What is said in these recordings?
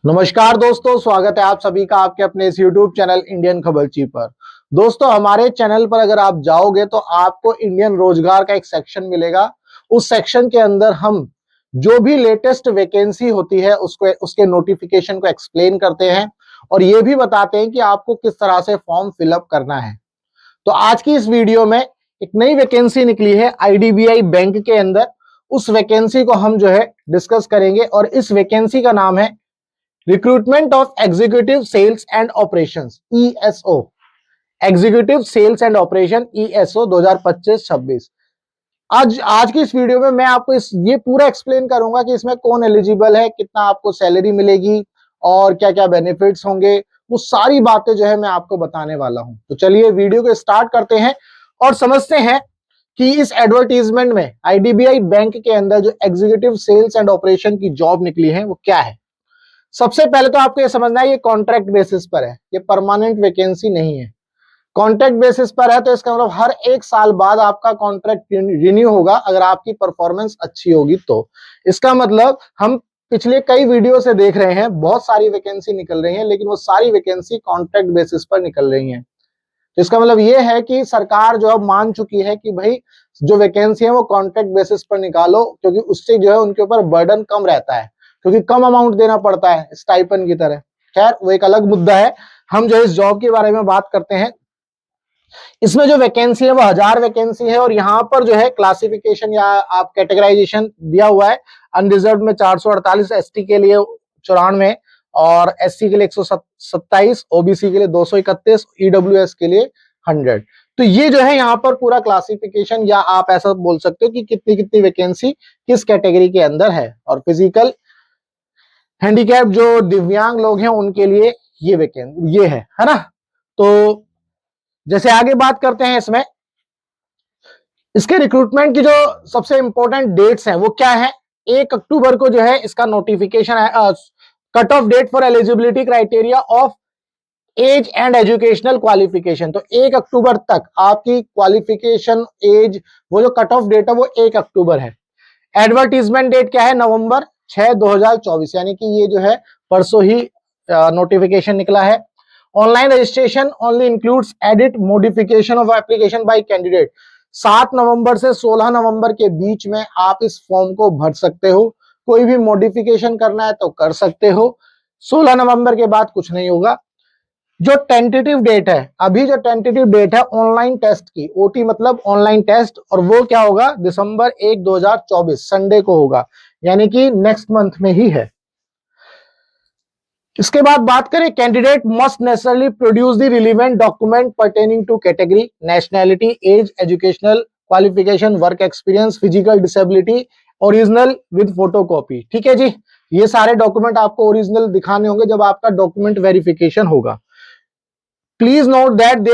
नमस्कार दोस्तों, स्वागत है आप सभी का आपके अपने इस YouTube चैनल इंडियन खबरची पर। दोस्तों, हमारे चैनल पर अगर आप जाओगे तो आपको इंडियन रोजगार का एक सेक्शन मिलेगा। उस सेक्शन के अंदर हम जो भी लेटेस्ट वैकेंसी होती है उसको उसके नोटिफिकेशन को एक्सप्लेन करते हैं और ये भी बताते हैं कि आपको किस तरह से फॉर्म फिलअप करना है। तो आज की इस वीडियो में एक नई वैकेंसी निकली है IDBI बैंक के अंदर। उस वैकेंसी को हम जो है डिस्कस करेंगे और इस वैकेंसी का नाम है recruitment of executive sales and operations ESO, executive sales and operation ESO 2025-26। आज की इस वीडियो में मैं आपको ये पूरा एक्सप्लेन करूंगा कि इसमें कौन एलिजिबल है, कितना आपको सैलरी मिलेगी और क्या क्या बेनिफिट्स होंगे। वो सारी बातें जो है मैं आपको बताने वाला हूं। तो चलिए वीडियो को स्टार्ट करते हैं और समझते हैं कि इस एडवर्टीजमेंट में IDBI बैंक के अंदर जो एग्जीक्यूटिव सेल्स एंड ऑपरेशन की जॉब निकली है वो क्या है। सबसे पहले तो आपको ये समझना है ये कॉन्ट्रैक्ट बेसिस पर है, ये परमानेंट वैकेंसी नहीं है। कॉन्ट्रैक्ट बेसिस पर है तो इसका मतलब हर एक साल बाद आपका कॉन्ट्रैक्ट रिन्यू होगा अगर आपकी परफॉर्मेंस अच्छी होगी तो। इसका मतलब हम पिछले कई वीडियो से देख रहे हैं बहुत सारी वैकेंसी निकल रही है, लेकिन वो सारी वैकेंसी कॉन्ट्रैक्ट बेसिस पर निकल रही है। तो इसका मतलब ये है कि सरकार जो अब मान चुकी है कि भाई जो वैकेंसी है वो कॉन्ट्रैक्ट बेसिस पर निकालो, क्योंकि उससे जो है उनके ऊपर बर्डन कम रहता है, क्योंकि कम अमाउंट देना पड़ता है स्टाइपन की तरह। खैर वो एक अलग मुद्दा है, हम जो इस जॉब के बारे में बात करते हैं। इसमें जो वैकेंसी है वो 1000 वैकेंसी है और यहाँ पर जो है क्लासिफिकेशन या आप कैटेगराइजेशन दिया हुआ है। अनरिजर्व में 448, ST के लिए 94 और SC के लिए 127, OBC के लिए 231, EWS के लिए 100। तो ये जो है यहाँ पर पूरा क्लासिफिकेशन, या आप ऐसा बोल सकते हो कि कितनी कितनी वैकेंसी किस कैटेगरी के अंदर है। और फिजिकल हैंडीकैप जो दिव्यांग लोग हैं उनके लिए ये वैकेंसी ये है ना। तो जैसे आगे बात करते हैं, इसमें इसके रिक्रूटमेंट की जो सबसे इंपॉर्टेंट डेट्स हैं वो क्या है। 1 अक्टूबर को जो है इसका नोटिफिकेशन है। Cut off date for eligibility criteria of age and educational qualification. तो 1 अक्टूबर तक आपकी क्वालिफिकेशन एज, वो जो कट ऑफ डेट है वो 1 अक्टूबर है। एडवर्टीजमेंट डेट क्या है, नवंबर 6, 2024, यानी कि ये जो है परसों ही नोटिफिकेशन निकला है। Online registration only includes edit modification of application by candidate. 7 नवंबर से 16 नवंबर के बीच में आप इस फॉर्म को भर सकते हो। कोई भी मॉडिफिकेशन करना है तो कर सकते हो। 16 नवंबर के बाद कुछ नहीं होगा। जो टेंटेटिव डेट है, अभी जो टेंटेटिव डेट है ऑनलाइन टेस्ट की, OT मतलब ऑनलाइन टेस्ट, और वो क्या होगा, दिसंबर 1, 2024 संडे को होगा, यानी कि नेक्स्ट मंथ में ही है। इसके बाद बात करें, candidate must necessarily produce the relevant document pertaining to category, nationality, age, educational qualification, work experience, physical disability, original with photocopy. ठीक है जी, ये सारे डॉक्यूमेंट आपको ओरिजिनल दिखाने होंगे जब आपका डॉक्यूमेंट वेरिफिकेशन होगा। Please note that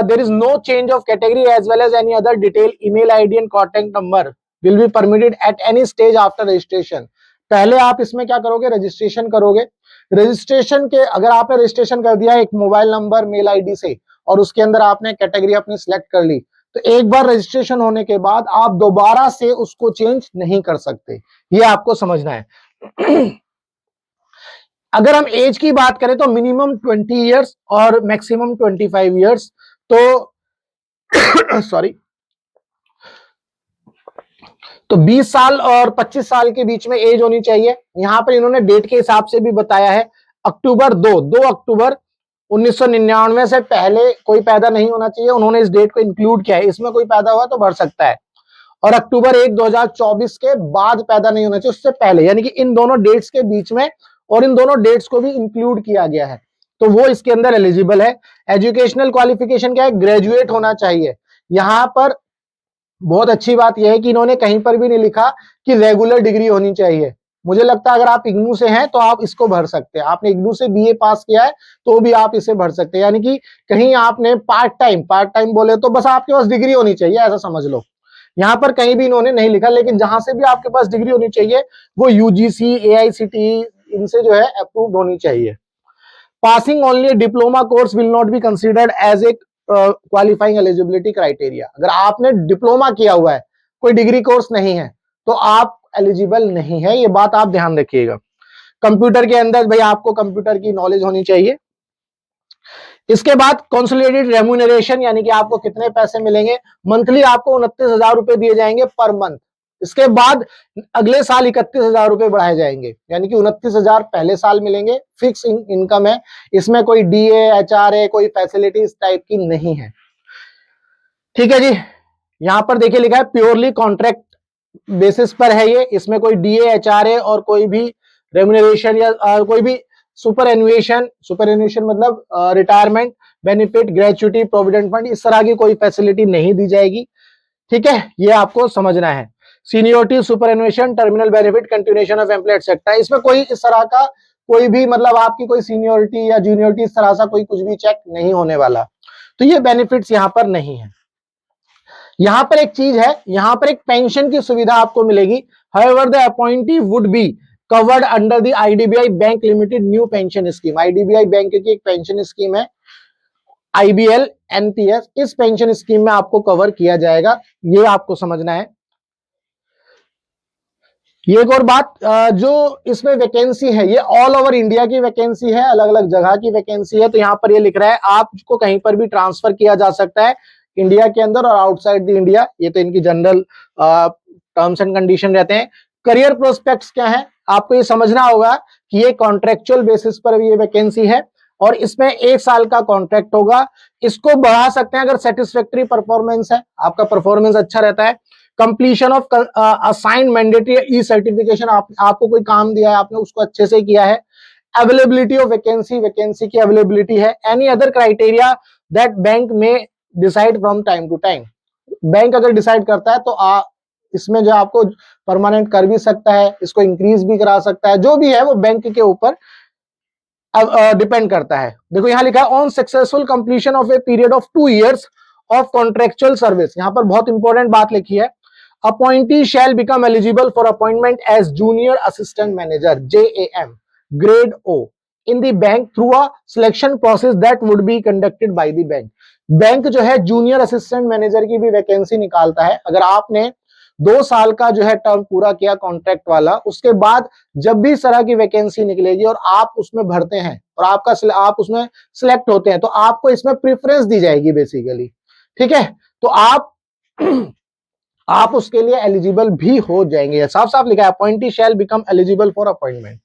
there is no change of category as well as any other detail, email ID and contact number will be permitted at any stage after registration। पहले आप इसमें क्या करोगे, रजिस्ट्रेशन करोगे। Registration के अगर आपने रजिस्ट्रेशन कर दिया एक मोबाइल नंबर, मेल आईडी से, और उसके अंदर आपने कैटेगरी अपनी सिलेक्ट कर ली, तो एक बार रजिस्ट्रेशन होने के बाद आप दोबारा से उसको चेंज नहीं कर सकते, ये आपको समझना है। अगर हम एज की बात करें तो मिनिमम 20 इयर्स और मैक्सिमम 25 इयर्स। तो सॉरी, तो 20 साल और 25 साल के बीच में एज होनी चाहिए। यहां पर इन्होंने डेट के हिसाब से भी बताया है, अक्टूबर 2 अक्टूबर 1999 से पहले कोई पैदा नहीं होना चाहिए। उन्होंने इस डेट को इंक्लूड किया है, इसमें कोई पैदा हुआ तो भर सकता है। और अक्टूबर 1, 2024 के बाद पैदा नहीं होना चाहिए, उससे पहले, यानी कि इन दोनों डेट्स के बीच में, और इन दोनों डेट्स को भी इंक्लूड किया गया है, तो वो इसके अंदर एलिजिबल है। एजुकेशनल क्वालिफिकेशन क्या है, ग्रेजुएट होना चाहिए। यहां पर बहुत अच्छी बात यह है कि इन्होंने कहीं पर भी नहीं लिखा कि रेगुलर डिग्री होनी चाहिए। मुझे लगता है अगर आप इग्नू से हैं तो आप इसको भर सकते हैं। आपने इग्नू से BA पास किया है तो भी आप इसे भर सकते हैं, यानी कि कहीं आपने पार्ट टाइम बोले तो बस आपके पास डिग्री होनी चाहिए, ऐसा समझ लो। यहाँ पर कहीं भी इन्होंने नहीं लिखा, लेकिन जहां से भी आपके पास डिग्री होनी चाहिए वो UGC, AICTE इनसे जो है अप्रूव्ड होनी चाहिए। Passing only diploma course will not be considered as a qualifying eligibility criteria. अगर आपने डिप्लोमा किया हुआ है, कोई डिग्री कोर्स नहीं है, तो आप एलिजिबल नहीं है, ये बात आप ध्यान रखिएगा। कंप्यूटर के अंदर भाई आपको कंप्यूटर की नॉलेज होनी चाहिए। इसके बाद कंसोलिडेटेड रेम्यूनरेशन, यानी कि आपको कितने पैसे मिलेंगे, मंथली आपको 29,000 रुपए दिए जाएंगे पर मंथ। इसके बाद अगले साल 31,000 रुपए बढ़ाए जाएंगे, यानी कि 29,000 पहले साल मिलेंगे, फिक्स इनकम है, इसमें कोई डीए एचआरए कोई फैसिलिटी इस टाइप की नहीं है। ठीक है जी, यहां पर देखिए लिखा है प्योरली कॉन्ट्रैक्ट बेसिस पर है ये, इसमें कोई डीए एचआरए और कोई भी रेम्यूनरेशन या कोई भी सुपर एनुएशन मतलब retirement benefit, gratuity, provident fund, इस तरह की कोई फैसिलिटी नहीं दी जाएगी। ठीक है, ये आपको समझना है। Seniority, superannuation, terminal benefit, continuation of employ etcetera, इसमें कोई इस तरह का कोई भी मतलब आपकी कोई सीनियोरिटी या जूनियोरिटी इस तरह सा कोई कुछ भी चेक नहीं होने वाला, तो ये बेनिफिट्स यहां पर नहीं है। यहां पर एक चीज है, यहां पर एक पेंशन की सुविधा आपको मिलेगी। However, the appointee would be covered under the IDBI Bank Limited new pension scheme. IDBI bank की एक पेंशन स्कीम है IBL NPS, इस पेंशन स्कीम में आपको कवर किया जाएगा, ये आपको समझना है। ये एक और बात, जो इसमें वैकेंसी है ये ऑल ओवर इंडिया की वैकेंसी है, अलग अलग जगह की वैकेंसी है। तो यहां पर ये लिख रहा है आपको कहीं पर भी ट्रांसफर किया जा सकता है, इंडिया के अंदर और आउटसाइड द इंडिया, ये तो इनकी जनरल टर्म्स एंड कंडीशन रहते हैं। करियर प्रोस्पेक्ट्स क्या है, आपको ये समझना होगा कि ये कॉन्ट्रेक्चुअल बेसिस पर ये वैकेंसी है और इसमें 1 साल का कॉन्ट्रैक्ट होगा। इसको बढ़ा सकते हैं अगर सेटिस्फैक्टरी परफॉर्मेंस है, आपका परफॉर्मेंस अच्छा रहता है। Completion of assigned mandatory E certification, आपको कोई काम दिया है आपने उसको अच्छे से किया है। अवेलेबिलिटी ऑफ वैकेंसी, वैकेंसी की अवेलेबिलिटी है। Any other criteria that bank में decide from time to time, bank अगर डिसाइड करता है तो इसमें जो आपको परमानेंट कर भी सकता है, इसको इंक्रीज भी करा सकता है, जो भी है वो बैंक के ऊपर डिपेंड करता है। देखो यहां लिखा है on successful completion of a period of 2 years of contractual service. यहां पर बहुत इंपॉर्टेंट बात लिखी है, appointee shall become eligible for appointment as junior assistant manager JAM grade O in the bank through a selection process that would be conducted by the bank. Bank जो है junior assistant manager की भी vacancy निकालता है। अगर आपने 2 साल का जो है टर्म पूरा किया कॉन्ट्रैक्ट वाला, उसके बाद जब भी इस तरह की वैकेंसी निकलेगी और आप उसमें भरते हैं और आप उसमें सिलेक्ट होते हैं तो आपको इसमें प्रेफरेंस दी जाएगी बेसिकली। ठीक है, तो आप उसके लिए एलिजिबल भी हो जाएंगे, साफ साफ लिखा है appointee shall become eligible for appointment.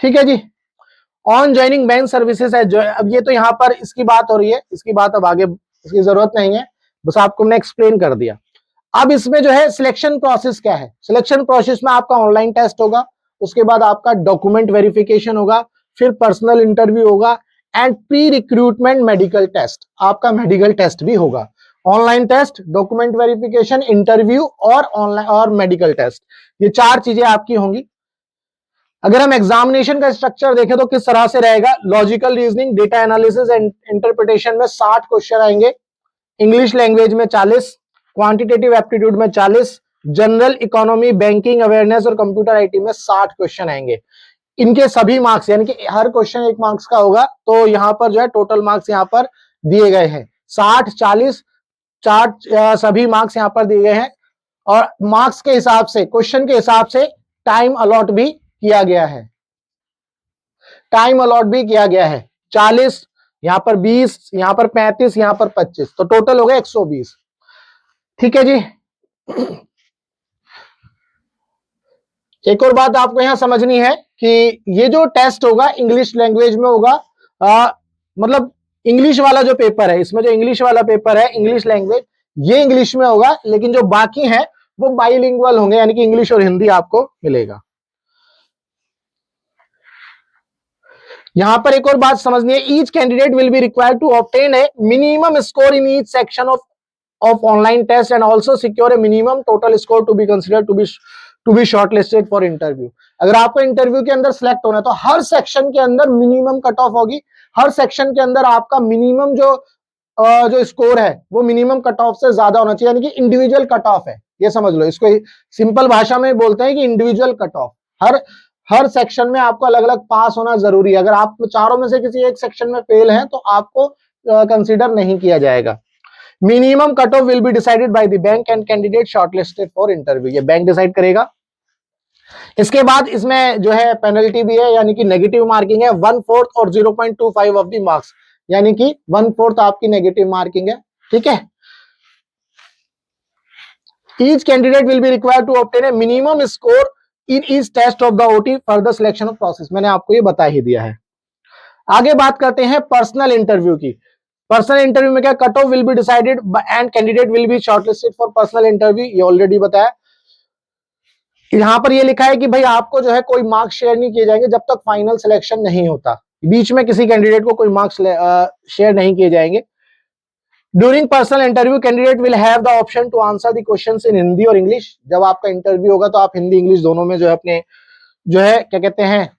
ठीक है जी, ऑन ज्वाइनिंग बैंक सर्विसेज है जो, अब ये तो यहां पर इसकी बात हो रही है, इसकी बात अब आगे इसकी जरूरत नहीं है, बस आपको मैंने एक्सप्लेन कर दिया। अब इसमें जो है सिलेक्शन प्रोसेस क्या है, सिलेक्शन प्रोसेस में आपका ऑनलाइन टेस्ट होगा, उसके बाद आपका डॉक्यूमेंट वेरिफिकेशन होगा, फिर पर्सनल इंटरव्यू होगा and pre recruitment medical test, आपका मेडिकल टेस्ट भी होगा। Online test, document verification, interview और ऑनलाइन और मेडिकल टेस्ट, ये 4 चीजें आपकी होंगी। अगर हम एग्जामिनेशन का स्ट्रक्चर देखें तो किस तरह से रहेगा, logical reasoning, data analysis and interpretation में 60 क्वेश्चन आएंगे, इंग्लिश लैंग्वेज में 40, क्वांटिटेटिव एप्टीट्यूड में 40, जनरल इकोनॉमी, बैंकिंग अवेयरनेस और कंप्यूटर आईटी में 60 क्वेश्चन आएंगे। इनके सभी मार्क्स यानी कि हर क्वेश्चन 1 मार्क्स का होगा, तो यहां पर जो है टोटल मार्क्स यहां पर दिए गए हैं 60, 40, 4 सभी मार्क्स यहां पर दिए गए हैं और मार्क्स के हिसाब से, क्वेश्चन के हिसाब से टाइम अलॉट भी किया गया है, टाइम अलॉट भी किया गया है 40, यहां पर 20, यहां पर 35, यहां पर 25, तो टोटल हो गया 120। ठीक है जी, एक और बात आपको यहां समझनी है कि ये जो टेस्ट होगा इंग्लिश लैंग्वेज में होगा, मतलब इंग्लिश वाला जो पेपर है, इसमें जो इंग्लिश वाला पेपर है इंग्लिश लैंग्वेज, ये इंग्लिश में होगा, लेकिन जो बाकी है वो बाइलिंगुअल होंगे, यानी कि इंग्लिश और हिंदी आपको मिलेगा। यहां पर एक और बात समझनी है, each candidate will be required to obtain a minimum score in each section of online test and also secure a minimum total score to be considered to be shortlisted for interview. अगर आपको interview के अंदर select होना है तो हर section के अंदर minimum cut off होगी, हर सेक्शन के अंदर आपका मिनिमम जो स्कोर है वो मिनिमम कट ऑफ से ज्यादा होना चाहिए, यानी कि इंडिविजुअल कट ऑफ है, ये समझ लो, इसको सिंपल भाषा में बोलते हैं कि इंडिविजुअल कट ऑफ। हर सेक्शन में आपको अलग अलग पास होना जरूरी है, अगर आप चारों में से किसी एक सेक्शन में फेल हैं तो आपको कंसीडर नहीं किया जाएगा। Minimum cut off will be decided by the bank and candidate shortlisted for interview, ये बैंक डिसाइड करेगा। इसके बाद इसमें जो है पेनल्टी भी है, यानी कि नेगेटिव मार्किंग है 1/4 और 0.25 ऑफ द मार्क्स, यानी कि 1/4 आपकी नेगेटिव मार्किंग है। ठीक है। Each candidate will be required to obtain a minimum score in each test of the OT for the selection of process। मैंने आपको ये बता ही दिया है। आगे बात करते हैं पर्सनल इंटरव्यू की। पर्सनल इंटरव्यू में क्या, cut off will be decided and candidate will B shortlisted for personal interview, ये ऑलरेडी बताया। यहां पर ये लिखा है कि भाई आपको जो है कोई मार्क्स शेयर नहीं किए जाएंगे जब तक फाइनल सिलेक्शन नहीं होता, बीच में किसी कैंडिडेट को कोई मार्क्स शेयर नहीं किए जाएंगे। During personal interview candidate will have the option to answer the questions in Hindi और इंग्लिश। जब आपका इंटरव्यू होगा तो आप हिंदी इंग्लिश दोनों में जो है अपने जो है क्या कहते हैं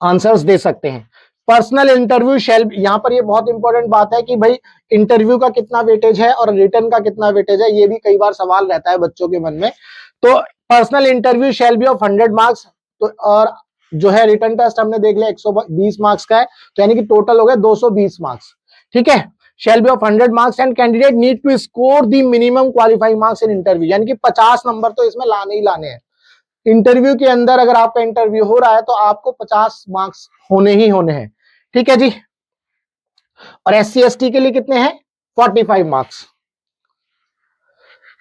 आंसर्स दे सकते हैं। पर्सनल इंटरव्यू शेल, यहां पर ये बहुत इंपॉर्टेंट बात है कि भाई इंटरव्यू का कितना वेटेज है और रिटर्न का कितना वेटेज है, ये भी कई बार सवाल रहता है बच्चों के मन में। तो personal interview shell be of 100 marks, तो और जो है रिटर्न टेस्ट हमने देख लिया 120 मार्क्स का है, तो यानी कि टोटल हो गए 220 मार्क्स। ठीक है। Shall be of 100 marks and candidate need to score the minimum qualifying marks in interview, यानी कि 50 नंबर तो इसमें लाने ही लाने हैं। इंटरव्यू के अंदर अगर आपका इंटरव्यू हो रहा है तो आपको 50 मार्क्स होने ही होने हैं। ठीक है जी। और SC ST के लिए कितने हैं, 45 मार्क्स।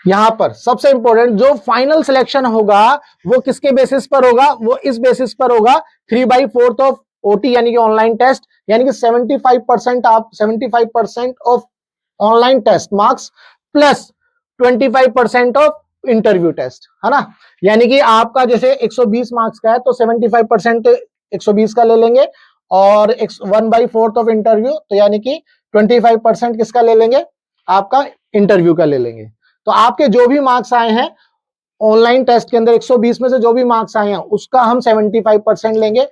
यहां पर सबसे इंपॉर्टेंट जो फाइनल सिलेक्शन होगा वो किसके बेसिस पर होगा, वो इस बेसिस पर होगा 3/4 ऑफ OT यानी कि ऑनलाइन टेस्ट, यानी कि 75% आप 75% of online test marks plus 25% of interview test, है ना। यानी कि आपका जैसे 120 मार्क्स का है तो 75% 120 का ले लेंगे और 1/4 ऑफ इंटरव्यू, तो यानी कि 25% किसका ले लेंगे, आपका इंटरव्यू का ले लेंगे। तो आपके जो भी मार्क्स आए हैं ऑनलाइन टेस्ट के अंदर 120 में से जो भी मार्क्स आए हैं उसका हम 75% लेंगे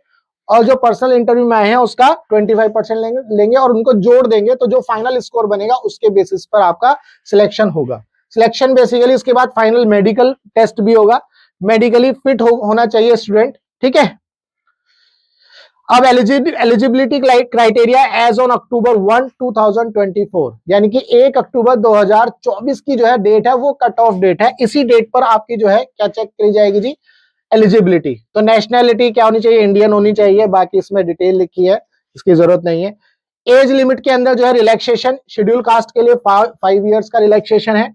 और जो पर्सनल इंटरव्यू में आए हैं उसका 25% लेंगे और उनको जोड़ देंगे, तो जो फाइनल स्कोर बनेगा उसके बेसिस पर आपका सिलेक्शन होगा। सिलेक्शन बेसिकली इसके बाद फाइनल मेडिकल टेस्ट भी होगा, मेडिकली फिट होना चाहिए स्टूडेंट। ठीक है। अब eligibility criteria age on October 1, 2024, यानी कि 1 अक्टूबर 2024 की जो है डेट है वो कट ऑफ डेट है। इसी डेट पर आपकी जो है क्या चेक करी जाएगी जी, एलिजिबिलिटी। तो नेशनैलिटी क्या होनी चाहिए, इंडियन होनी चाहिए, बाकी इसमें डिटेल लिखी है, इसकी जरूरत नहीं है। एज लिमिट के अंदर जो है रिलैक्सेशन, शेड्यूल कास्ट के लिए 5 इयर्स का रिलैक्सेशन है।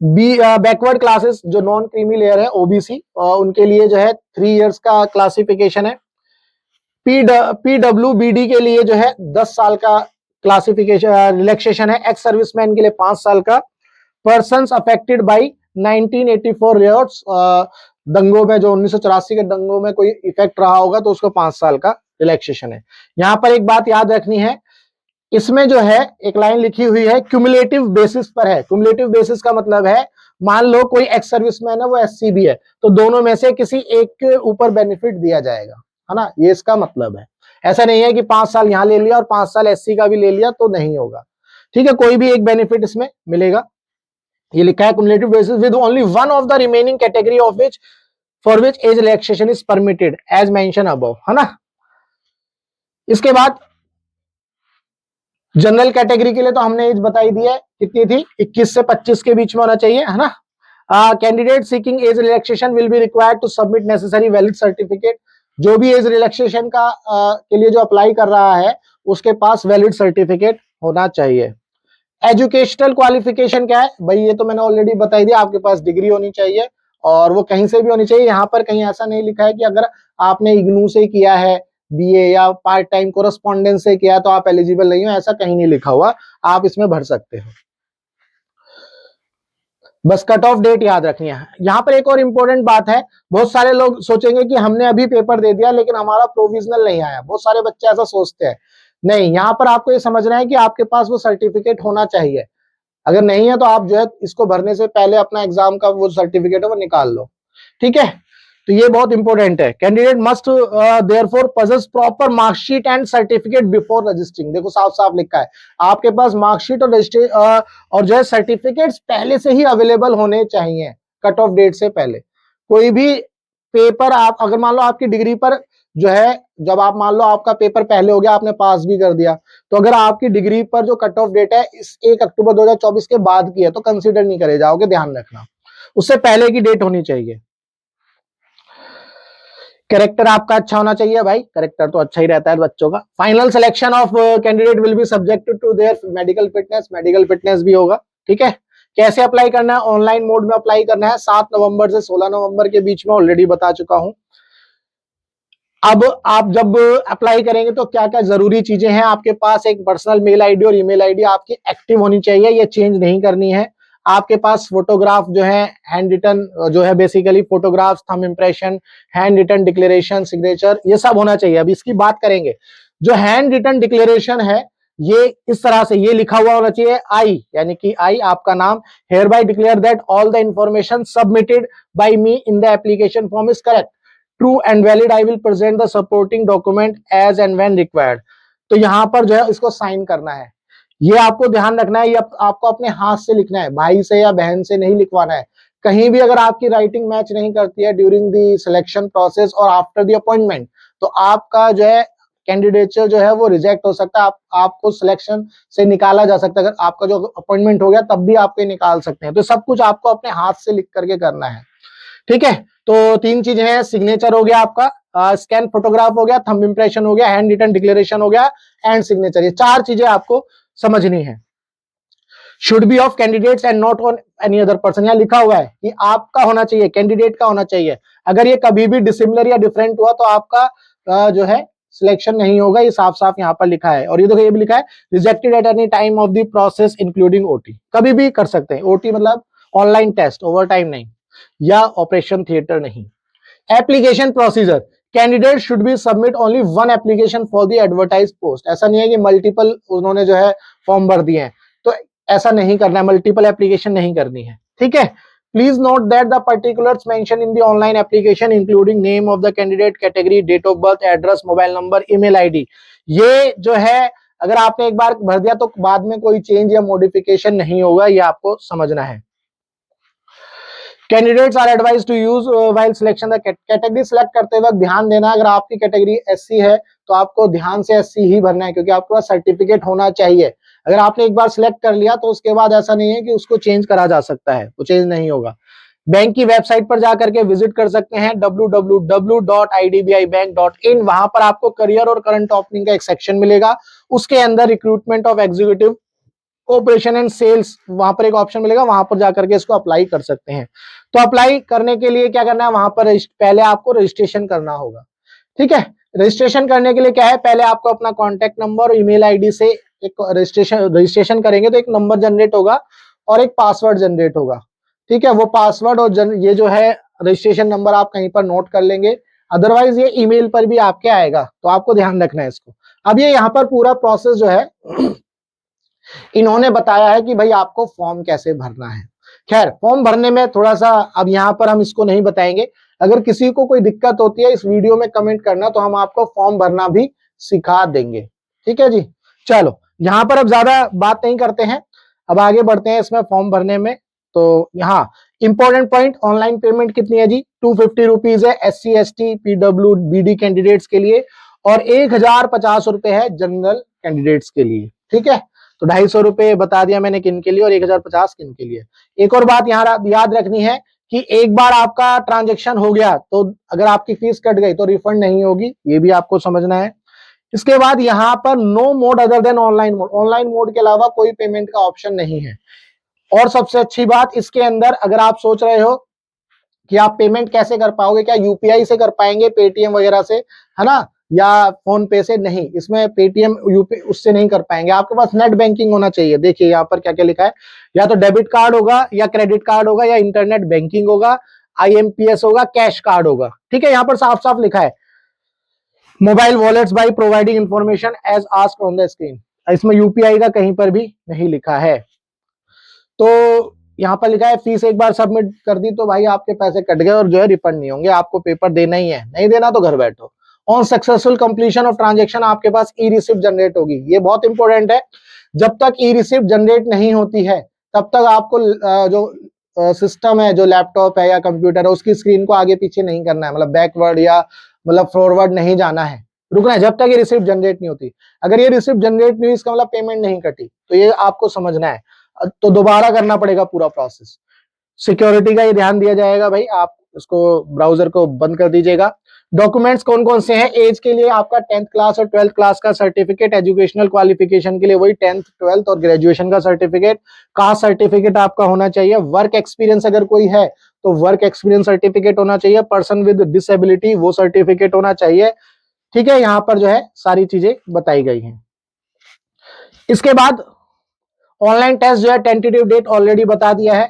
बैकवर्ड क्लासेस जो नॉन क्रीमी लेयर है OBC उनके लिए जो है 3 इयर्स का क्लासिफिकेशन है। PWBD के लिए जो है 10 साल का क्लासिफिकेशन रिलैक्सेशन है। एक्स सर्विसमैन के लिए 5 साल का। पर्सन्स अफेक्टेड बाय 1984 रियोट्स, दंगों में जो 1984 के दंगों में कोई इफेक्ट रहा होगा तो उसको 5 साल का रिलैक्सेशन है। यहां पर एक बात याद रखनी है, इसमें जो है एक लाइन लिखी हुई है क्यूमुलेटिव बेसिस पर है। क्यूमुलेटिव बेसिस का मतलब है मान लो कोई एक्स सर्विसमैन है वो SC भी है तो दोनों में से किसी एक के ऊपर बेनिफिट दिया जाएगा, है ना, ये इसका मतलब है। ऐसा नहीं है कि 5 साल यहां ले लिया और 5 साल SC का भी ले लिया तो नहीं होगा। ठीक है, कोई भी एक बेनिफिट इसमें मिलेगा। ये लिखा है cumulative basis with only one of the remaining category of which for which age relaxation is permitted as mention above, है ना। इसके बाद जनरल कैटेगरी के लिए तो हमने एज बताई दी है, कितनी थी, 21 से 25 के बीच में होना चाहिए, है ना। Candidate seeking age relaxation will be required to submit necessary valid certificate. जो भी एज रिलैक्सेशन का के लिए जो अप्लाई कर रहा है उसके पास वैलिड सर्टिफिकेट होना चाहिए। एजुकेशनल क्वालिफिकेशन क्या है भाई, ये तो मैंने ऑलरेडी बताई दिया, आपके पास डिग्री होनी चाहिए और वो कहीं से भी होनी चाहिए। यहाँ पर कहीं ऐसा नहीं लिखा है कि अगर आपने इग्नू से किया है BA या पार्ट टाइम कोरस्पॉन्डेंस से किया तो आप एलिजिबल नहीं हो, ऐसा कहीं नहीं लिखा हुआ, आप इसमें भर सकते हो। बस कट ऑफ डेट याद रखनी है। यहाँ पर एक और इंपॉर्टेंट बात है, बहुत सारे लोग सोचेंगे कि हमने अभी पेपर दे दिया लेकिन हमारा प्रोविजनल नहीं आया, बहुत सारे बच्चे ऐसा सोचते हैं। नहीं, यहाँ पर आपको ये समझना है कि आपके पास वो सर्टिफिकेट होना चाहिए। अगर नहीं है तो आप जो है इसको भरने से पहले अपना एग्जाम का वो सर्टिफिकेट है वो निकाल लो। ठीक है, तो ये बहुत इंपॉर्टेंट है। Candidate must therefore possess proper marksheet and certificate before registering. देखो साफ साफ लिखा है आपके पास मार्कशीट और जो है सर्टिफिकेट्स पहले से ही अवेलेबल होने चाहिए कट ऑफ डेट से पहले। कोई भी पेपर आप अगर मान लो आपकी डिग्री पर जो है, जब आप मान लो आपका पेपर पहले हो गया, आपने पास भी कर दिया, तो अगर आपकी डिग्री पर जो कट ऑफ डेट है इस 1 अक्टूबर 2024 के बाद की है तो कंसीडर नहीं करे जाओगे, ध्यान रखना, उससे पहले की डेट होनी चाहिए। कैरेक्टर आपका अच्छा होना चाहिए भाई, कैरेक्टर तो अच्छा ही रहता है बच्चों का। Final selection of candidate will be subject to their medical fitness, medical fitness भी होगा। ठीक है, कैसे अप्लाई करना है? ऑनलाइन मोड में अप्लाई करना है। 7 नवंबर से 16 नवंबर के बीच में ऑलरेडी बता चुका हूं। अब आप जब अप्लाई करेंगे तो क्या क्या जरूरी चीजें हैं आपके पास? एक पर्सनल मेल आईडी और ईमेल आईडी आपकी एक्टिव होनी चाहिए, ये चेंज नहीं करनी है। आपके पास फोटोग्राफ जो है हैंड रिटन जो है, basically photograph, thumb impression, hand written declaration, signature, ये सब होना चाहिए। अब इसकी बात करेंगे। जो हैंड रिटन डिक्लेरेशन है ये इस तरह से ये लिखा हुआ होना चाहिए, आई यानी कि आई आपका नाम, hereby declare that all the information submitted by me in the application form is correct, true and valid, I will present the supporting document as and when required. तो यहां पर जो है इसको साइन करना है। ये आपको ध्यान रखना है, ये आपको अपने हाथ से लिखना है, भाई से या बहन से नहीं लिखवाना है। कहीं भी अगर आपकी राइटिंग मैच नहीं करती है ड्यूरिंग द सिलेक्शन प्रोसेस और आफ्टर द अपॉइंटमेंट, तो आपका जो है कैंडिडेचर जो है वो रिजेक्ट हो सकता है, आपको सिलेक्शन से निकाला जा सकता है। अगर आपका जो अपॉइंटमेंट हो गया तब भी आपको निकाल सकते हैं। तो सब कुछ आपको अपने हाथ से लिख करके करना है। ठीक है, तो 3 चीजें हैं, सिग्नेचर हो गया आपका, स्कैन फोटोग्राफ हो गया, थंब इंप्रेशन हो गया, हैंड रिटन डिक्लेरेशन हो गया, एंड सिग्नेचर। ये 4 चीजें आपको समझनी है। Should be of candidates and not on any other person, यहाँ लिखा हुआ है कि आपका होना चाहिए, कैंडिडेट का होना चाहिए। अगर ये कभी भी डिसिमिलर या डिफरेंट हुआ तो आपका जो है सिलेक्शन नहीं होगा, ये साफ साफ यहाँ पर लिखा है। और ये देखो ये भी लिखा है, rejected at any time of the process including OT, कभी भी कर सकते हैं। ओटी मतलब ऑनलाइन टेस्ट, ओवर टाइम नहीं, या ऑपरेशन थिएटर नहीं। Application procedure, candidate should be submit only one application for the advertise post. ऐसा नहीं है कि मल्टीपल उन्होंने जो है फॉर्म भर दिए हैं, तो ऐसा नहीं करना है, मल्टीपल एप्लीकेशन नहीं करनी है। ठीक है, please note that the particulars mention in the online application including name of the candidate, category, date of birth, address, mobile number, email ID, ये जो है अगर आपने एक बार भर दिया तो बाद में कोई चेंज या मॉडिफिकेशन नहीं होगा, ये आपको समझना है। Candidates are advise to use while selection the category, select करते वक्त ध्यान देना, अगर आपकी कैटेगरी एससी है तो आपको ध्यान से एससी ही भरना है, क्योंकि आपके पास सर्टिफिकेट होना चाहिए। अगर आपने एक बार सिलेक्ट कर लिया तो उसके बाद ऐसा नहीं है कि उसको चेंज करा जा सकता है, वो चेंज नहीं होगा। बैंक की वेबसाइट पर जाकर के विजिट कर सकते हैं, www.idbibank.in, वहां पर आपको करियर और करंट ओपनिंग का एक सेक्शन मिलेगा, उसके अंदर recruitment of executive, operation and sales, वहां पर एक ऑप्शन मिलेगा, वहां पर जाकर के इसको अप्लाई कर सकते हैं। तो अप्लाई करने के लिए क्या करना है, वहां पर पहले आपको रजिस्ट्रेशन करना होगा। ठीक है, रजिस्ट्रेशन करने के लिए क्या है, पहले आपको अपना कॉन्टैक्ट नंबर और ईमेल आईडी से एक रजिस्ट्रेशन करेंगे तो एक नंबर जनरेट होगा और एक पासवर्ड जनरेट होगा। ठीक है, वो पासवर्ड और ये जो है रजिस्ट्रेशन नंबर आप कहीं पर नोट कर लेंगे, अदरवाइज ये ईमेल पर भी आपके आएगा, तो आपको ध्यान रखना है इसको। अब ये यहाँ पर पूरा प्रोसेस जो है इन्होंने बताया है कि भाई आपको फॉर्म कैसे भरना है। खैर, फॉर्म भरने में थोड़ा सा अब यहाँ पर हम इसको नहीं बताएंगे, अगर किसी को कोई दिक्कत होती है इस वीडियो में कमेंट करना, तो हम आपको फॉर्म भरना भी सिखा देंगे। ठीक है जी, चलो यहाँ पर अब ज्यादा बात नहीं करते हैं, अब आगे बढ़ते हैं इसमें फॉर्म भरने में। तो यहाँ इंपॉर्टेंट पॉइंट, ऑनलाइन पेमेंट कितनी है जी, 250 रुपीज है SC ST PWBD कैंडिडेट्स के लिए, और 1050 रुपए है जनरल कैंडिडेट्स के लिए। ठीक है, तो 250 रुपए बता दिया मैंने किन के लिए और 1050 किन के लिए। एक और बात यहाँ याद रखनी है कि एक बार आपका ट्रांजेक्शन हो गया तो अगर आपकी फीस कट गई तो रिफंड नहीं होगी, ये भी आपको समझना है। इसके बाद यहाँ पर no mode other than online mode, online mode के अलावा कोई पेमेंट का ऑप्शन नहीं है। और सबसे अच्छी बात इसके अंदर, अगर आप सोच रहे हो कि आप पेमेंट कैसे कर पाओगे, क्या यूपीआई से कर पाएंगे, पेटीएम वगैरह से, है ना, या फोन पे से, नहीं, इसमें पेटीएम यूपी उससे नहीं कर पाएंगे, आपके पास नेट बैंकिंग होना चाहिए। देखिए यहाँ पर क्या क्या लिखा है, या तो डेबिट कार्ड होगा, या क्रेडिट कार्ड होगा, या इंटरनेट बैंकिंग होगा, IMPS होगा, कैश कार्ड होगा। ठीक है, यहाँ पर साफ साफ लिखा है mobile wallets by providing information as asked on the screen, इसमें यूपीआई का कहीं पर भी नहीं लिखा है। तो यहाँ पर लिखा है फीस एक बार सबमिट कर दी तो भाई आपके पैसे कट गए और जो है रिफंड नहीं होंगे, आपको पेपर देना ही है, नहीं देना तो घर बैठो। On successful completion of transaction आपके पास ई रिसिप्ट जनरेट होगी, ये बहुत इंपॉर्टेंट है। जब तक ई रिसिप्ट जनरेट नहीं होती है तब तक आपको जो सिस्टम है, जो लैपटॉप है या कंप्यूटर है, उसकी स्क्रीन को आगे पीछे नहीं करना है, मतलब बैकवर्ड या मतलब फॉरवर्ड नहीं जाना है, रुकना है जब तक ये रिसिप्ट जनरेट नहीं होती। अगर ये रिसिप्ट जनरेट नहीं हुई इसका मतलब पेमेंट नहीं कटी, तो ये आपको समझना है, तो दोबारा करना पड़ेगा पूरा प्रोसेस। सिक्योरिटी का ये ध्यान दिया जाएगा भाई, आप इसको ब्राउजर को बंद कर दीजिएगा। डॉक्यूमेंट्स कौन कौन से हैं? एज के लिए आपका 10th क्लास और 12th क्लास का सर्टिफिकेट, एजुकेशनल क्वालिफिकेशन के लिए वही 10th 12th और ग्रेजुएशन का सर्टिफिकेट, कास्ट सर्टिफिकेट आपका होना चाहिए, वर्क एक्सपीरियंस अगर कोई है तो वर्क एक्सपीरियंस सर्टिफिकेट होना चाहिए, पर्सन विद डिसेबिलिटी वो सर्टिफिकेट होना चाहिए। ठीक है, यहां पर जो है सारी चीजें बताई गई हैं। इसके बाद ऑनलाइन टेस्ट जो है टेंटेटिव डेट ऑलरेडी बता दिया है।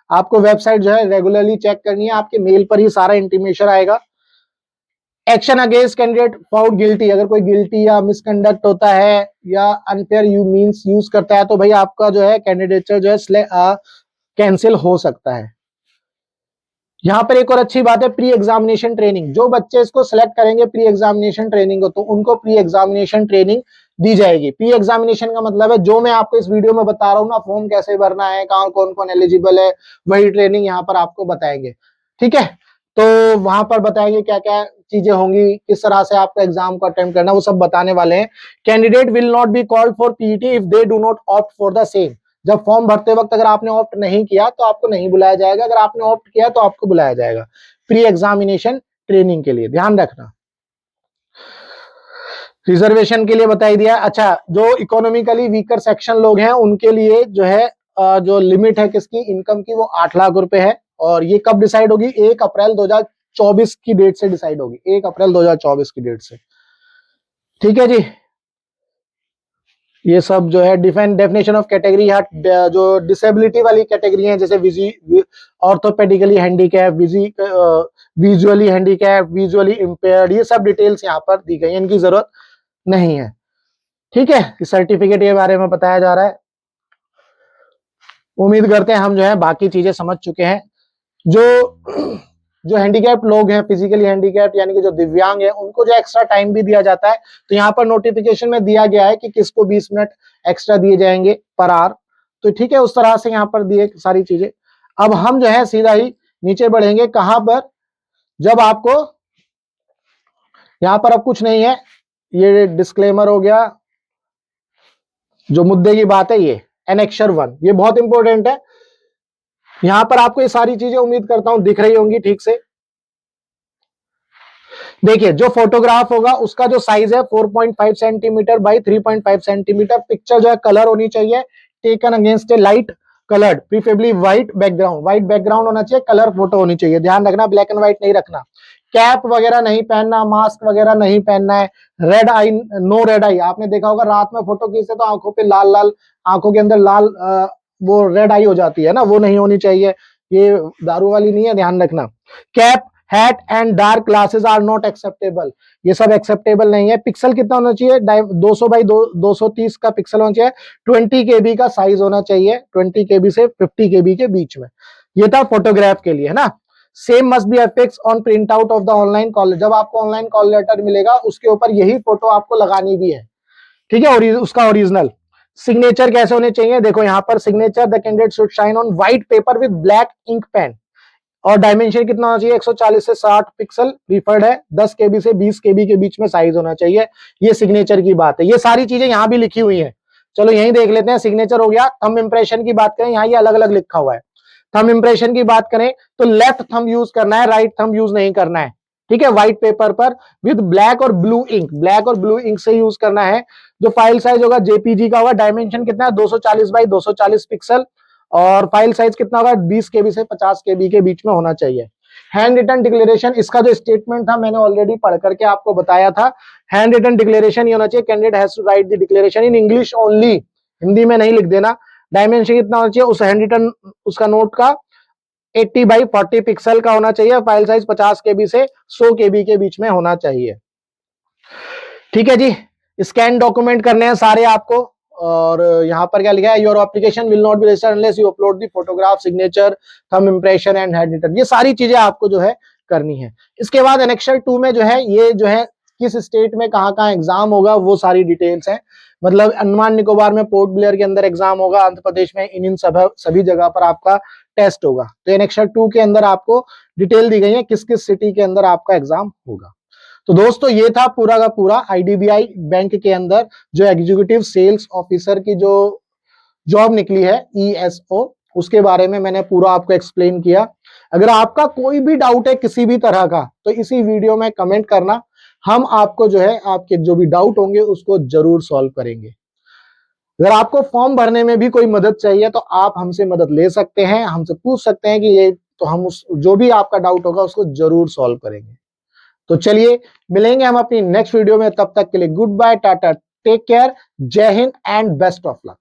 आपको वेबसाइट जो है रेगुलरली चेक करनी है, आपके मेल पर ही सारा इंटीमेशन आएगा। Action against candidate found guilty, अगर कोई गिल्टी या मिसकंडक्ट होता है या अनफेयर यू मींस यूज करता है तो भाई आपका जो है कैंडिडेचर जो है कैंसिल हो सकता है। यहां पर एक और अच्छी बात है, प्री एग्जामिनेशन ट्रेनिंग, जो बच्चे इसको सिलेक्ट करेंगे प्री एग्जामिनेशन ट्रेनिंग को, तो उनको प्री एग्जामिनेशन ट्रेनिंग दी जाएगी। प्री एग्जामिनेशन का मतलब है जो मैं आपको इस वीडियो में बता रहा हूं ना, फॉर्म कैसे भरना है, कहाँ कौन कौन एलिजिबल है, वही ट्रेनिंग यहाँ पर आपको बताएंगे। ठीक है, तो वहां पर बताएंगे क्या क्या चीजें होंगी, किस तरह से आपका एग्जाम को अटेम्प्ट करना, वो सब बताने वाले हैं। Candidate will not be called for PET if they do not opt for the same, जब फॉर्म भरते वक्त अगर आपने ऑप्ट नहीं किया तो आपको नहीं बुलाया जाएगा, अगर आपने ऑप्ट किया तो आपको बुलाया जाएगा प्री एग्जामिनेशन ट्रेनिंग के लिए, ध्यान रखना। रिजर्वेशन के लिए बताई दिया। अच्छा, जो इकोनॉमिकली वीकर सेक्शन लोग हैं उनके लिए जो है जो लिमिट है किसकी इनकम की, वो 8 लाख रुपए है। और ये कब डिसाइड होगी? 1 अप्रैल 2024 की डेट से डिसाइड होगी, 1 अप्रैल 2024 की डेट से। ठीक है जी, ये सब जो है डेफिनेशन ऑफ कैटेगरी, जो डिसेबिलिटी वाली कैटेगरी है जैसे orthopedically handicap, visually handicap, visually impaired, ये सब डिटेल्स यहाँ पर दी गई है, इनकी जरूरत नहीं है। ठीक है, इस सर्टिफिकेट के बारे में बताया जा रहा है। उम्मीद करते हैं हम जो है बाकी चीजें समझ चुके हैं। जो हैंडीकैप लोग हैं, फिजिकली हैंडीकैप यानी कि जो दिव्यांग है, उनको जो एक्स्ट्रा टाइम भी दिया जाता है, तो यहाँ पर नोटिफिकेशन में दिया गया है कि किसको 20 मिनट एक्स्ट्रा दिए जाएंगे पर आवर। तो ठीक है, उस तरह से यहाँ पर दिए सारी चीजें। अब हम जो है सीधा ही नीचे बढ़ेंगे, कहां पर? जब आपको यहाँ पर अब कुछ नहीं है, ये डिस्क्लेमर हो गया। जो मुद्दे की बात है ये एनेक्सर 1, ये बहुत इंपॉर्टेंट है। यहां पर आपको ये सारी चीजें उम्मीद करता हूं दिख रही होंगी ठीक से। देखिए, जो फोटोग्राफ होगा उसका जो साइज है 4.5 सेंटीमीटर बाई 3.5 सेंटीमीटर। पिक्चर जो है कलर होनी चाहिए, taken against a light coloured, preferably white background, white background होना चाहिए, कलर फोटो होनी चाहिए, ध्यान रखना, ब्लैक एंड व्हाइट नहीं रखना। कैप वगैरह नहीं पहनना, मास्क वगैरह नहीं पहनना है। रेड आई, नो रेड आई, आपने देखा होगा रात में फोटो खींचते तो आंखों पे लाल लाल, आंखों के अंदर लाल वो रेड आई हो जाती है ना, वो नहीं होनी चाहिए, ये दारू वाली नहीं है, ध्यान रखना। Cap, hat and dark glasses are not acceptable, ये सब एक्सेप्टेबल नहीं है। पिक्सल कितना होना चाहिए? 200 बाई 230 का पिक्सल होना चाहिए। 20 KB का साइज होना चाहिए, 20 KB से 50 KB के बीच में। ये था फोटोग्राफ के लिए, है ना। Same must be affix on print out of the online call, जब आपको ऑनलाइन कॉल लेटर मिलेगा उसके ऊपर यही फोटो आपको लगानी भी है। ठीक है, और उसका ओरिजिनल। सिग्नेचर कैसे होने चाहिए? देखो यहाँ पर signature, the candidate should sign on white paper with black ink pen. और डायमेंशन कितना होना चाहिए? 140 से 60 पिक्सल प्रीफर्ड है, 10 KB से 20 KB के बीच में साइज होना चाहिए। ये सिग्नेचर की बात है, ये सारी चीजें यहाँ भी लिखी हुई हैं। चलो यही देख लेते हैं। सिग्नेचर हो गया। थंब इंप्रेशन की बात करें, यहाँ ये अलग अलग लिखा हुआ है। थंब इंप्रेशन की बात करें तो लेफ्ट थंब यूज करना है, राइट थंब यूज नहीं करना है। ठीक है, व्हाइट पेपर पर विद ब्लैक और ब्लू इंक, ब्लैक और ब्लू इंक से यूज करना है। जो फाइल साइज होगा जेपीजी का होगा। डायमेंशन कितना है? 240 बाई 240 पिक्सल। और फाइल साइज कितना होगा? 20 KB से 50 KB के बीच में होना चाहिए। हैंड रिटन डिक्लेरेशन, इसका जो स्टेटमेंट था मैंने ऑलरेडी पढ़ करके आपको बताया था। हैंड रिटन डिक्लेरेशन ये होना चाहिए, candidate has to write the declaration in English only, Hindi में नहीं लिख देना। डायमेंशन कितना होना चाहिए उस हैंड रिटन उसका नोट का? 80 बाई 40 पिक्सल का होना चाहिए। फाइल साइज 50 KB से 100 KB के बीच में होना चाहिए। ठीक है जी, स्कैन डॉक्यूमेंट करने हैं सारे आपको। और यहाँ पर क्या लिखा है? Your application will not be registered unless you upload the photograph, signature, thumb impression and hand written. ये सारी चीजें आपको जो है करनी है। इसके बाद एनेक्सर 2 में जो है ये जो है किस स्टेट में कहाँ एग्जाम होगा वो सारी डिटेल्स हैं। मतलब अंडमान निकोबार में पोर्ट ब्लेयर के अंदर एग्जाम होगा, आंध्र प्रदेश में इन सभी जगह पर आपका टेस्ट होगा। तो एनेक्सर 2 के अंदर आपको डिटेल दी गई है किस किस सिटी के अंदर आपका एग्जाम होगा। तो दोस्तों ये था पूरा का पूरा आईडीबीआई बैंक के अंदर जो एग्जीक्यूटिव सेल्स ऑफिसर की जो जॉब निकली है ईएसओ, उसके बारे में मैंने पूरा आपको एक्सप्लेन किया। अगर आपका कोई भी डाउट है किसी भी तरह का तो इसी वीडियो में कमेंट करना, हम आपको जो है आपके जो भी डाउट होंगे उसको जरूर सॉल्व करेंगे। अगर आपको फॉर्म भरने में भी कोई मदद चाहिए तो आप हमसे मदद ले सकते हैं, हमसे पूछ सकते हैं कि ये, तो हम उस जो भी आपका डाउट होगा उसको जरूर सॉल्व करेंगे। तो चलिए मिलेंगे हम अपनी नेक्स्ट वीडियो में, तब तक के लिए goodbye, ta-ta, take care, जय हिंद एंड बेस्ट ऑफ लक।